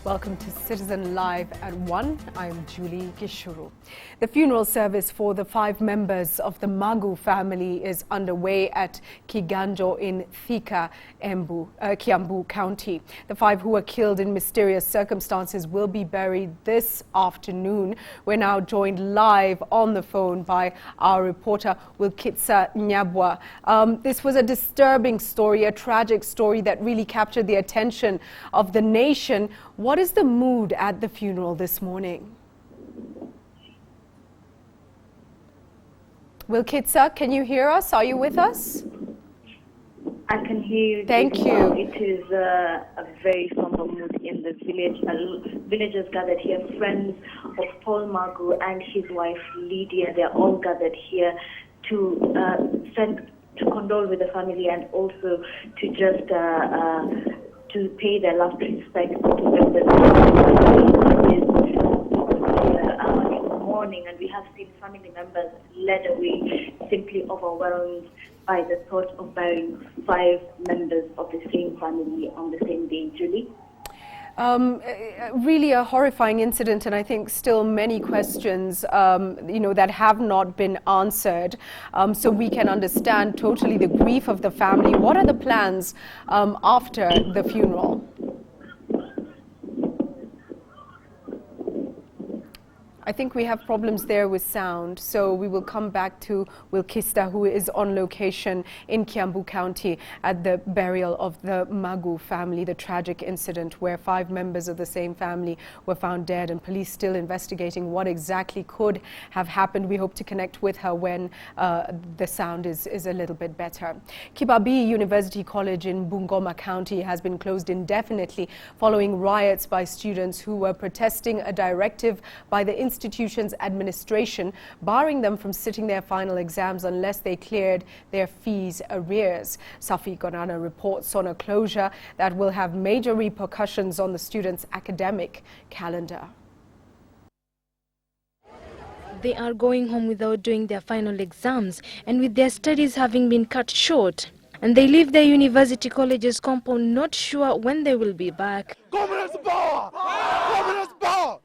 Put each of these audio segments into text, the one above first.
Welcome to Citizen Live at 1. I'm Julie Gishuru. The funeral service for the 5 members of the Magu family is underway at Kiganjo in Thika, Kiambu County. The 5 who were killed in mysterious circumstances will be buried this afternoon. We're now joined live on the phone by our reporter Wilkitsa Nyabwa. This was a disturbing story, a tragic story that really captured the attention of the nation. What is the mood at the funeral this morning? Wilkitsa, can you hear us? Are you with us? I can hear you. Thank you. It is a very somber mood in the village. Villagers gathered here, friends of Paul Magu and his wife Lydia. They're all gathered here to condole with the family and also to just to pay their last respect to members in the morning, and we have seen family members led away, simply overwhelmed by the thought of burying 5 members of the same family on the same day. Julie? Really a horrifying incident, and I think still many questions, that have not been answered. So we can understand totally the grief of the family. What are the plans after the funeral? I think we have problems there with sound, so we will come back to Wilkista, who is on location in Kiambu County at the burial of the Magu family, the tragic incident where 5 members of the same family were found dead, and police still investigating what exactly could have happened. We hope to connect with her when the sound is a little bit better. Kibabii University College in Bungoma County has been closed indefinitely following riots by students who were protesting a directive by the institution's administration barring them from sitting their final exams unless they cleared their fees arrears. Safi Gonana reports on a closure that will have major repercussions on the students' academic calendar. They are going home without doing their final exams and with their studies having been cut short. And they leave their university college's compound not sure when they will be back. Communist power! Communist power!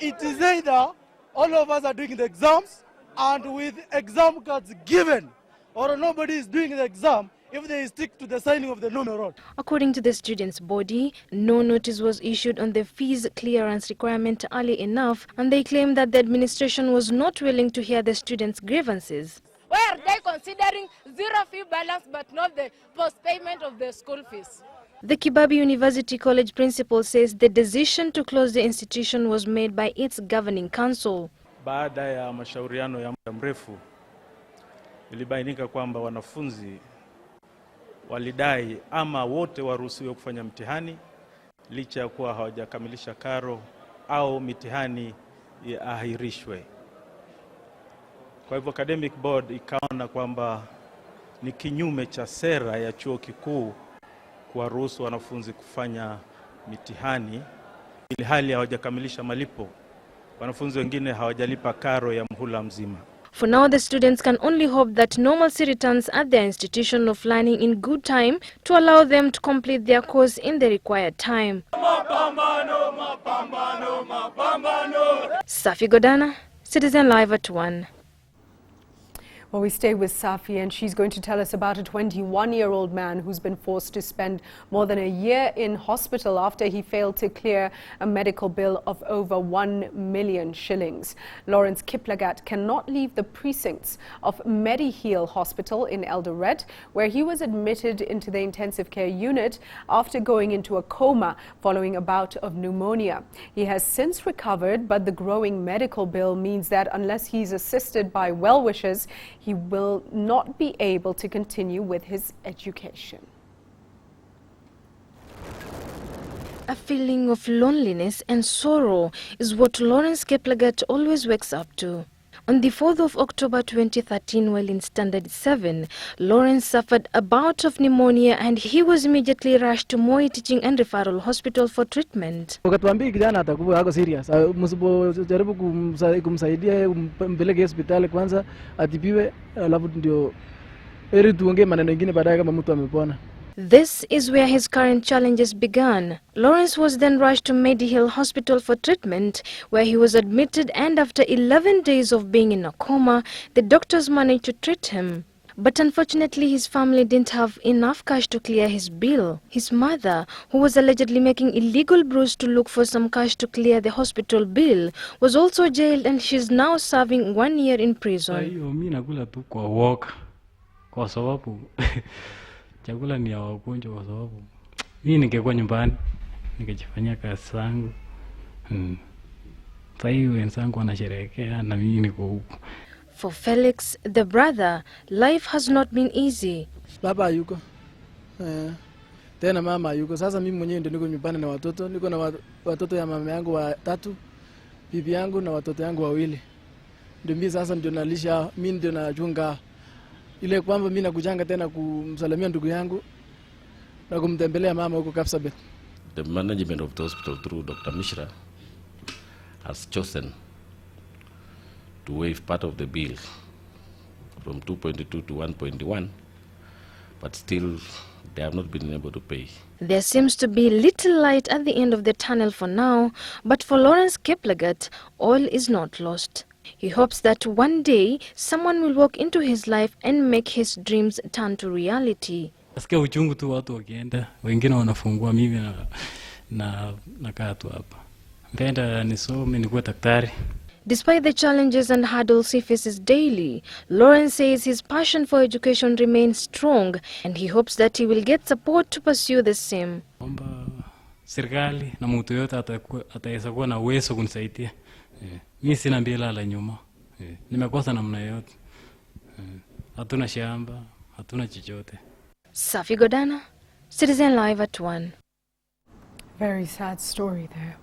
It is either all of us are doing the exams and with exam cards given, or nobody is doing the exam if they stick to the signing of the numeral. According to the students' body, no notice was issued on the fees clearance requirement early enough, and they claim that the administration was not willing to hear the students' grievances. Why are they considering zero fee balance but not the post-payment of the school fees? The Kibabii University College principal says the decision to close the institution was made by its governing council. Baada ya mashauriano ya muda mrefu, ilibainika kwamba wanafunzi walidai ama wote waruhusiwe kufanya mtihani licha ya kuwa hawajakamilisha karo au mitihani iahirishwe. Kwa hivyo academic board ikaona kwamba ni kinyume cha sera ya chuo kikuu kuwaruhusu wanafunzi kufanya mitihani ili hali hawajakamilisha malipo. Wanafunzi wengine hawajalipa karo ya mhula mzima. For now, the students can only hope that normalcy returns at their institution of learning in good time to allow them to complete their course in the required time. Safi Godana, Citizen Live at 1. Well, we stay with Safi, and she's going to tell us about a 21-year-old man who's been forced to spend more than a year in hospital after he failed to clear a medical bill of over 1 million shillings. Lawrence Kiplagat cannot leave the precincts of MediHeal Hospital in Eldoret, where he was admitted into the intensive care unit after going into a coma following a bout of pneumonia. He has since recovered, but the growing medical bill means that unless he's assisted by well-wishers, he will not be able to continue with his education. A feeling of loneliness and sorrow is what Lawrence Kiplagat always wakes up to. On the 4th of October 2013, while in Standard 7, Lawrence suffered a bout of pneumonia and he was immediately rushed to Moi Teaching and Referral Hospital for treatment. Wakatuambia kijana atakuwa hako serious. Msipojaribu kumsaidia mpeleke hospitali kwanza atibiwe, alafu ndio tuongee maneno mengine baadaye kama mtu amepona. This is where his current challenges began. Lawrence was then rushed to Medihill Hospital for treatment, where he was admitted, and after 11 days of being in a coma, the doctors managed to treat him. But unfortunately, his family didn't have enough cash to clear his bill. His mother, who was allegedly making illegal brews to look for some cash to clear the hospital bill, was also jailed, and she's now serving 1 year in prison. Chakula ni ya wagonjwa kwa sababu mimi ningekuwa nyumbani nikajifanyia kazi zangu. Sasa hivi wenzangu wanasherehekea na mimi niko huko. For Felix, the brother, life has not been easy. Baba yuko. Tena mama yuko. Sasa mimi mwenyewe ndio niko nyumbani na watoto. Niko na watoto ya mama yangu watatu, bibi yangu na watoto yangu wawili. Ndio mimi sasa ndio nalisha, mimi ndio nachunga. Ile kwamba mimi nakujanga tena kumsalimia ndugu yangu na kumtembelea mama huko Kapsabet. The management of the hospital through Dr. Mishra has chosen to waive part of the bill from 2.2 to 1.1, but still they have not been able to pay. There seems to be little light at the end of the tunnel for now, but for Lawrence Kiplagat, all is not lost. He hopes that one day someone will walk into his life and make his dreams turn to reality. Nasikia uchungu tu watu wakienda, wengine wanafungua, mimi nakaa tu hapa. Mpenda nisome nikuwe daktari. Despite the challenges and hurdles he faces daily, Lawrence says his passion for education remains strong, and he hopes that he will get support to pursue the same. Omba serikali na mtu yote ataweza kuwa na uwezo kunisaidia. Mimi sina bila la nyuma. Nimekosa namna yote. Hatuna shamba, hatuna chochote. Safi Godana, Citizen Live at 1. Very sad story there.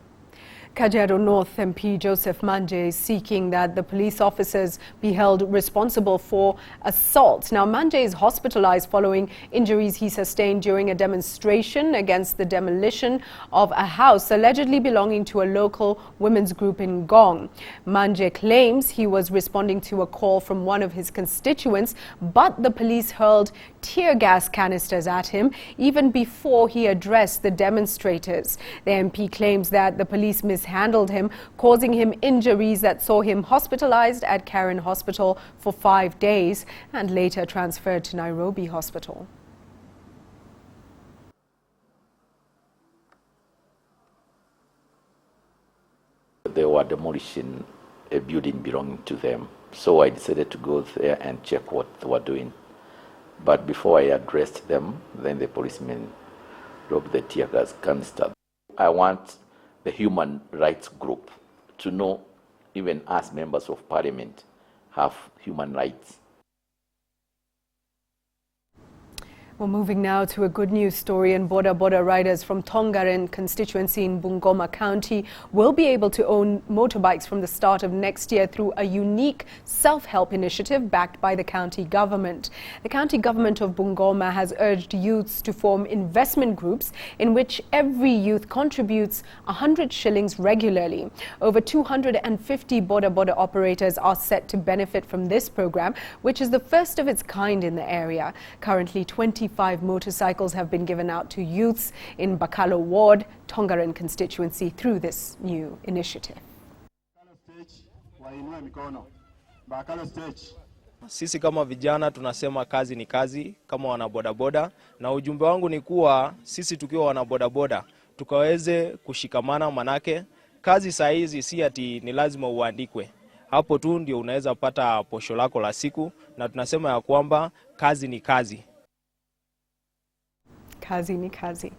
Kajiado North MP Joseph Manje is seeking that the police officers be held responsible for assault. Now, Manje is hospitalized following injuries he sustained during a demonstration against the demolition of a house allegedly belonging to a local women's group in Gong. Manje claims he was responding to a call from one of his constituents, but the police hurled tear gas canisters at him even before he addressed the demonstrators. The MP claims that the police mishandled him, causing him injuries that saw him hospitalized at Karen Hospital for 5 days and later transferred to Nairobi Hospital. They were demolishing a building belonging to them, so I decided to go there and check what they were doing. But before I addressed them, then the policemen dropped the tear gas canister. I want the human rights group to know, even as members of parliament have human rights. Well, moving now to a good news story, and border riders from Tongaren constituency in Bungoma County will be able to own motorbikes from the start of next year through a unique self-help initiative backed by the county government. The county government of Bungoma has urged youths to form investment groups in which every youth contributes 100 shillings regularly. Over 250 border operators are set to benefit from this program, which is the first of its kind in the area. Currently, 25 motorcycles have been given out to youths in Bakalo Ward, Tongaren constituency through this new initiative. Sisi kama vijana tunasema kazi ni kazi kama wanabodaboda, na ujumbe wangu ni kuwa sisi tukiwa wanabodaboda tukaweze kushikamana, manake kazi saa hizi si ati ni lazima uandikwe. Hapo tu ndio unaweza pata posho lako la siku, na tunasema ya kwamba kazi ni kazi. Kazi ni kazi.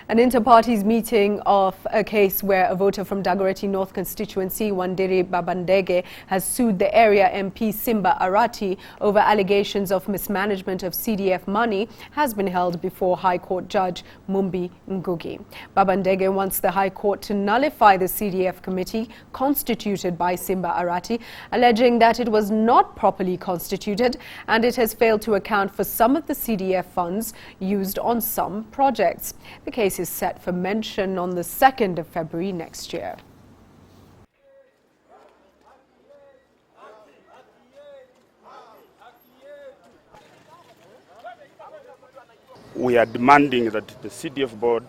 An inter-parties meeting of a case where a voter from Dagoretti North constituency, Wandiri Babandege, has sued the area MP Simba Arati over allegations of mismanagement of CDF money has been held before High Court Judge Mumbi Ngugi. Babandege wants the High Court to nullify the CDF committee constituted by Simba Arati, alleging that it was not properly constituted and it has failed to account for some of the CDF funds used on some projects. The case is set for mention on the 2nd of February next year. we are demanding that the CDF board,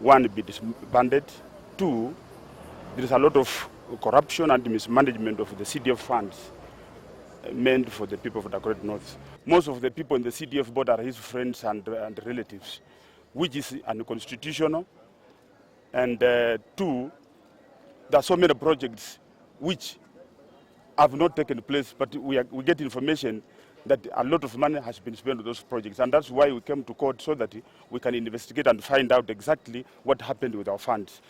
one, be disbanded. Two, there is a lot of corruption and mismanagement of the CDF funds meant for the people of Dagoretti North. Most of the people in the CDF board are his friends and relatives, which is unconstitutional. And two, there are so many projects which have not taken place, but we get information that a lot of money has been spent on those projects. And that's why we came to court, so that we can investigate and find out exactly what happened with our funds.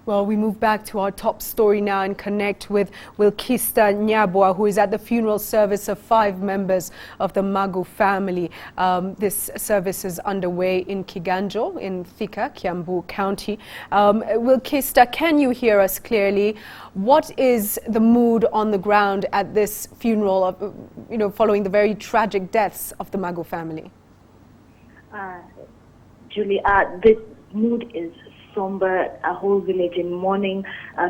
Well, we move back to our top story now and connect with Wilkista Nyabwa, who is at the funeral service of 5 members of the Magu family. This service is underway in Kiganjo in Thika, Kiambu County. Wilkista, can you hear us clearly? What is the mood on the ground at this funeral, following the very tragic deaths of the Magu family? Julie, the mood is somber, a whole village in mourning.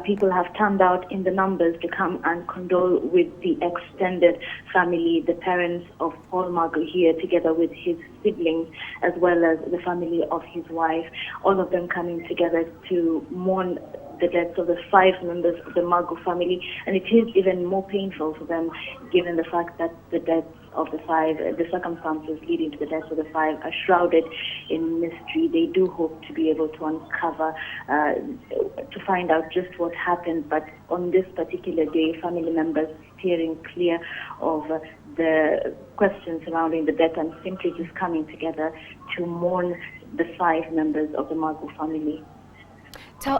People have turned out in the numbers to come and condole with the extended family, the parents of Paul Magu here, together with his siblings, as well as the family of his wife, all of them coming together to mourn the deaths of the 5 members of the Magu family. And it is even more painful for them, given the fact that the deaths of the 5, the circumstances leading to the deaths of the 5 are shrouded in mystery. They do hope to be able to uncover, to find out just what happened. But on this particular day, family members steering clear of the questions surrounding the death and simply just coming together to mourn the 5 members of the Magu family.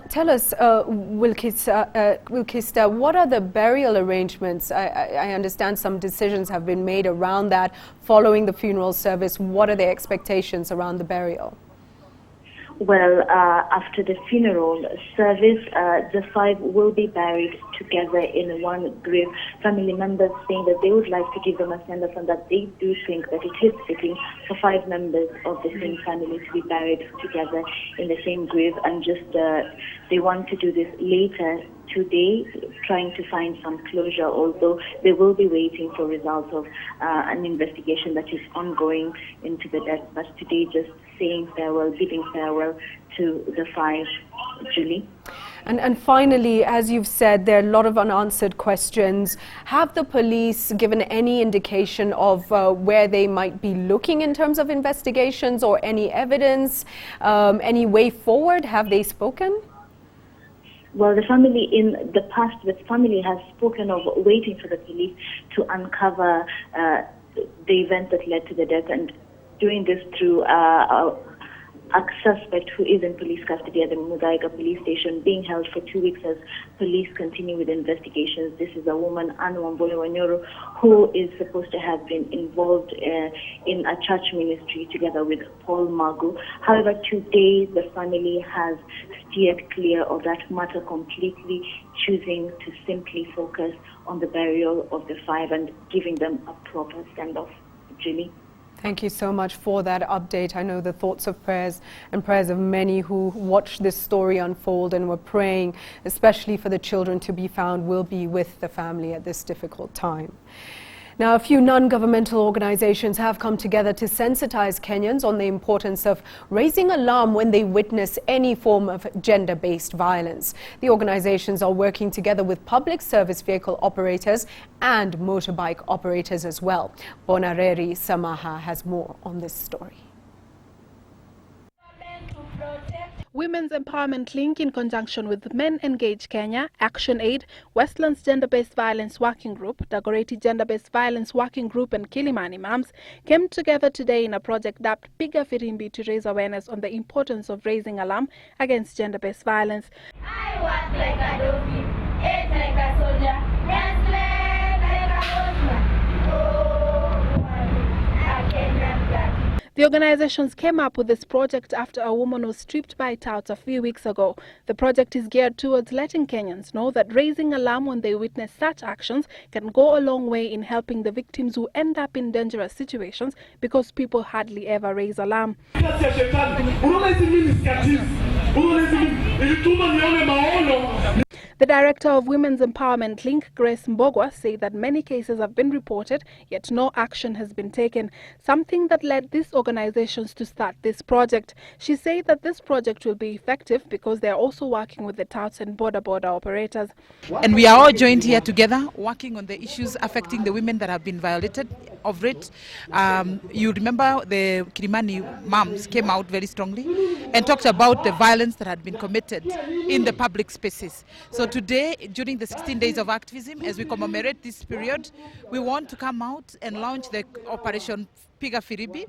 Tell us, Wilkista, what are the burial arrangements? I understand some decisions have been made around that following the funeral service. What are the expectations around the burial? Well, after the funeral service, the 5 will be buried together in one grave. Family members saying that they would like to give them a send-off, and that they do think that it is fitting for 5 members of the same family to be buried together in the same grave, and just they want to do this later today, trying to find some closure, although they will be waiting for results of an investigation that is ongoing into the death. But today, just saying farewell, bidding farewell to the 5, Julie. And finally, as you've said, there are a lot of unanswered questions. Have the police given any indication of where they might be looking in terms of investigations, or any evidence, any way forward? Have they spoken? Well, the family in the past, the family has spoken of waiting for the police to uncover the event that led to the death, and doing this through a suspect who is in police custody at the Mudaiga police station, being held for 2 weeks as police continue with investigations. This is a woman, Anu Wambole Wanyoro, who is supposed to have been involved in a church ministry together with Paul Magu. However, today the family has steered clear of that matter completely, choosing to simply focus on the burial of the 5 and giving them a proper send-off. Julie? Thank you so much for that update. I know the thoughts of prayers and prayers of many who watched this story unfold and were praying, especially for the children to be found, will be with the family at this difficult time. Now, a few non-governmental organizations have come together to sensitize Kenyans on the importance of raising alarm when they witness any form of gender-based violence. The organizations are working together with public service vehicle operators and motorbike operators as well. Bonareri Samaha has more on this story. Women's Empowerment Link, in conjunction with Men Engage Kenya, Action Aid, Westlands Gender-Based Violence Working Group, Dagoretti Gender-Based Violence Working Group and Kilimani Imams, came together today in a project dubbed Piga Firimbi to raise awareness on the importance of raising alarm against gender-based violence. I walk like a dolphin, ate like a soldier, dance like a horseman. Oh, I cannot get. The organizations came up with this project after a woman was stripped by touts a few weeks ago. The project is geared towards letting Kenyans know that raising alarm when they witness such actions can go a long way in helping the victims who end up in dangerous situations, because people hardly ever raise alarm. The director of Women's Empowerment Link, Grace Mbogwa, said that many cases have been reported, yet no action has been taken, something that led these organizations to start this project. She said that this project will be effective because they are also working with the touts and border operators. And we are all joined here together working on the issues affecting the women that have been violated of it. You remember the Kilimani moms came out very strongly and talked about the violence that had been committed in the public spaces. So today, during the 16 days of activism, as we commemorate this period, we want to come out and launch the Operation Piga Firibi,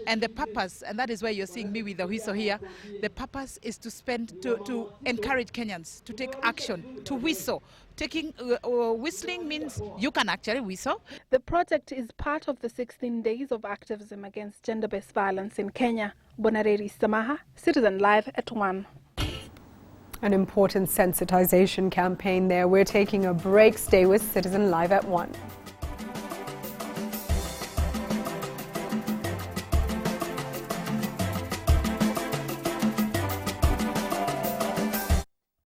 and the purpose, and that is why you're seeing me with the whistle here, the purpose is to encourage Kenyans to take action, to whistle. Whistling means you can actually whistle. The project is part of the 16 days of activism against gender-based violence in Kenya. Bonareri Samaha, Citizen Live at 1. An important sensitization campaign there. We're taking a break. Stay with Citizen Live at 1.